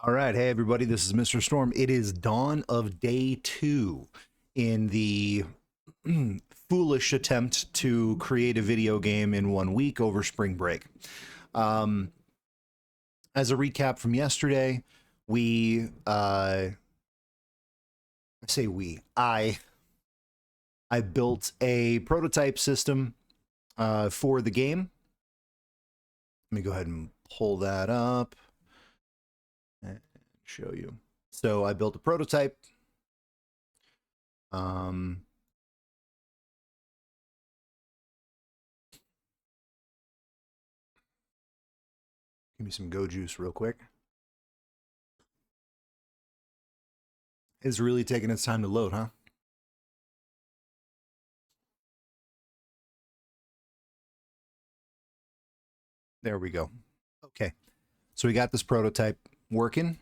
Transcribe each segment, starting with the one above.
All right. Hey, everybody. This is Mr. Storm. It is dawn of day 2 in the foolish attempt to create a video game in 1 week over spring break. Um, as a recap from yesterday, I say I built a prototype system for the game. Let me go ahead and pull that up and show you. So I built a prototype. Um, Give me some go juice real quick. It's really taking its time to load, huh? There we go. Okay. So we got this prototype working,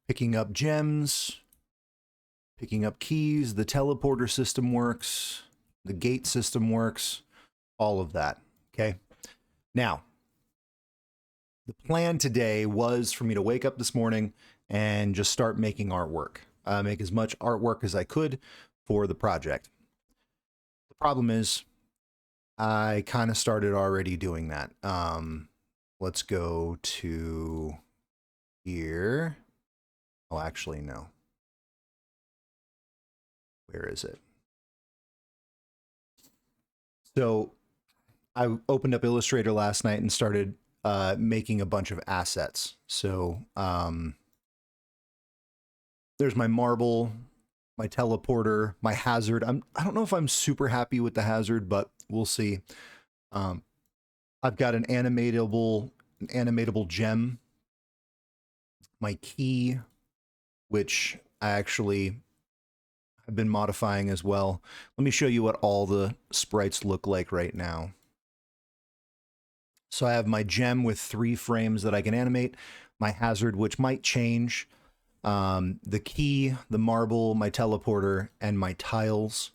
picking up gems, picking up keys. The teleporter system works. The gate system works. All of that. Okay. Now, the plan today was for me to wake up this morning and just start making artwork, make as much artwork as I could for the project. The problem is, I kind of started already doing that. Let's go to here. Oh, actually, no. Where is it? So I opened up Illustrator last night and started making a bunch of assets. So there's my marble, my teleporter, my hazard. I don't know if I'm super happy with the hazard, but we'll see. Um, I've got an animatable gem, my key, which I actually have been modifying as well. Let me show you what all the sprites look like right now. So I have my gem with 3 frames that I can animate, my hazard, which might change, the key, the marble, my teleporter, and my tiles.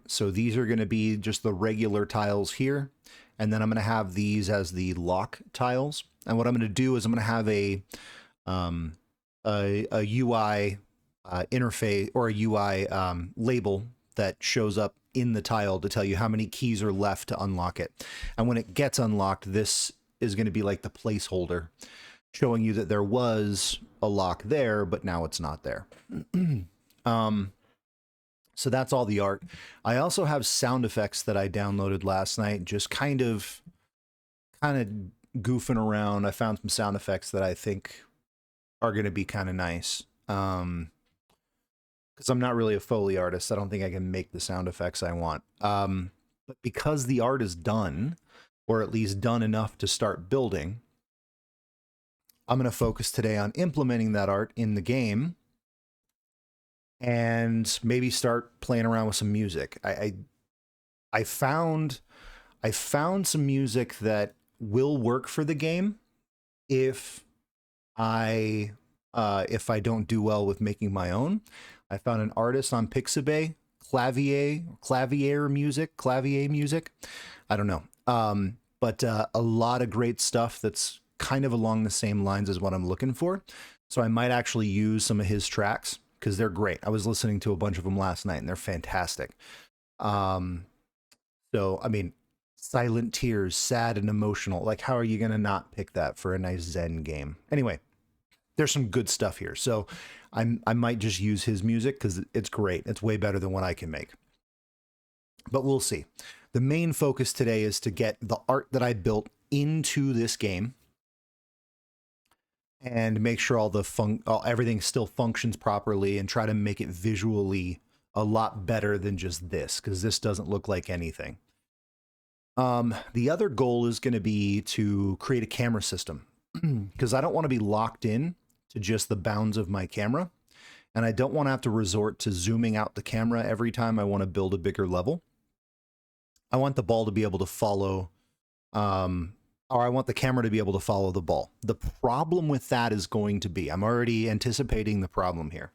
So these are going to be just the regular tiles here. And then I'm going to have these as the lock tiles. And what I'm going to do is I'm going to have a UI interface or a UI label that shows up in the tile to tell you how many keys are left to unlock it. And when it gets unlocked, this is going to be like the placeholder showing you that there was a lock there, but now it's not there. So that's all the art. I also have sound effects that I downloaded last night, just kind of goofing around. I found some sound effects that I think are going to be kind of nice. Because I'm not really a Foley artist, I don't think I can make the sound effects I want. But because the art is done, or at least done enough to start building, I'm going to focus today on implementing that art in the game and maybe start playing around with some music. I found some music that will work for the game if if I don't do well with making my own. I found an artist on Pixabay, clavier music. I don't know. But a lot of great stuff that's kind of along the same lines as what I'm looking for. So I might actually use some of his tracks because they're great. I was listening to a bunch of them last night and they're fantastic. Um, so, I mean, Silent Tears, sad and emotional. Like, how are you going to not pick that for a nice Zen game? Anyway, there's some good stuff here. So I might just use his music because it's great. It's way better than what I can make. But we'll see. The main focus today is to get the art that I built into this game and make sure everything still functions properly and try to make it visually a lot better than just this, because this doesn't look like anything. The other goal is going to be to create a camera system because I don't want to be locked in to just the bounds of my camera. And I don't want to have to resort to zooming out the camera every time I want to build a bigger level. I want the ball to be able to follow, or I want the camera to be able to follow the ball. The problem with that is going to be, I'm already anticipating the problem here.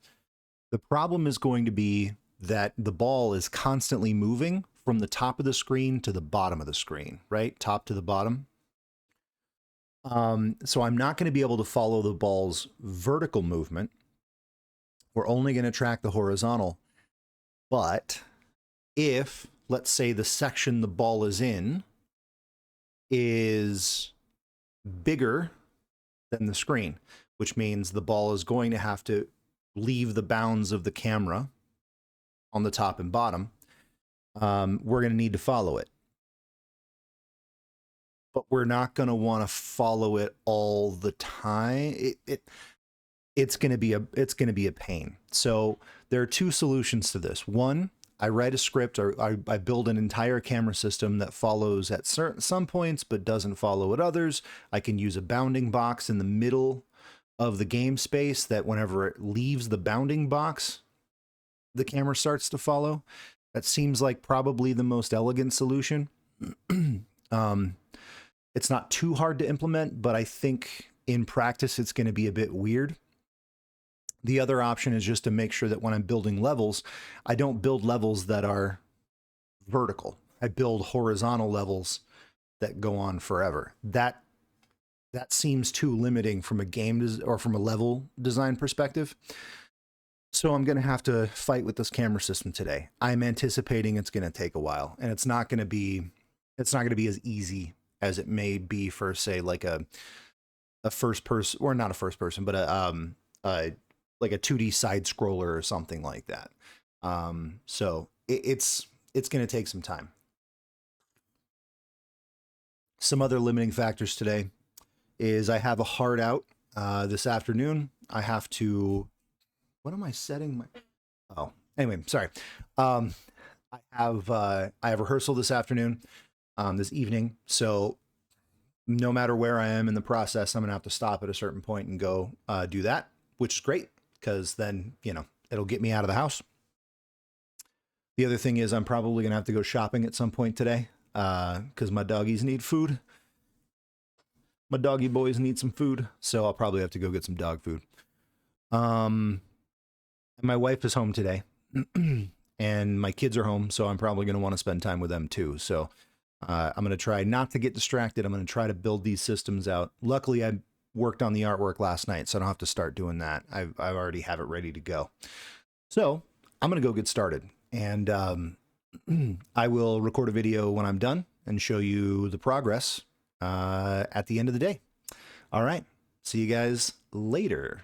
The problem is going to be that the ball is constantly moving from the top of the screen to the bottom of the screen, right? Top to the bottom. So I'm not going to be able to follow the ball's vertical movement. We're only going to track the horizontal. But if, let's say, the section the ball is in is bigger than the screen, which means the ball is going to have to leave the bounds of the camera on the top and bottom, we're going to need to follow it. But we're not going to want to follow it all the time. It's going to be a pain. So there are two solutions to this. One, I write a script, or I build an entire camera system that follows at some points but doesn't follow at others. I can use a bounding box in the middle of the game space that whenever it leaves the bounding box, the camera starts to follow. That seems like probably the most elegant solution. It's not too hard to implement, but I think in practice it's going to be a bit weird. The other option is just to make sure that when I'm building levels, I don't build levels that are vertical. I build horizontal levels that go on forever. That seems too limiting from a game or from a level design perspective. So I'm going to have to fight with this camera system today. I'm anticipating it's going to take a while, and it's not going to be as easy as it may be for, say, like a first person, or not a first person, but like a 2D side scroller or something like that. So it's going to take some time. Some other limiting factors today is I have a hard out this afternoon. I have to, what am I setting my, oh, anyway, sorry. I have rehearsal this afternoon, this evening. So no matter where I am in the process, I'm going to have to stop at a certain point and go do that, which is great, because then, you know, it'll get me out of the house. The other thing is I'm probably going to have to go shopping at some point today, because my doggies need food. My doggy boys need some food, so I'll probably have to go get some dog food. And my wife is home today, and my kids are home, so I'm probably going to want to spend time with them too. So I'm going to try not to get distracted. I'm going to try to build these systems out. Luckily, I worked on the artwork last night, so I don't have to start doing that. I already have it ready to go. So I'm going to go get started, and I will record a video when I'm done and show you the progress at the end of the day. All right. See you guys later.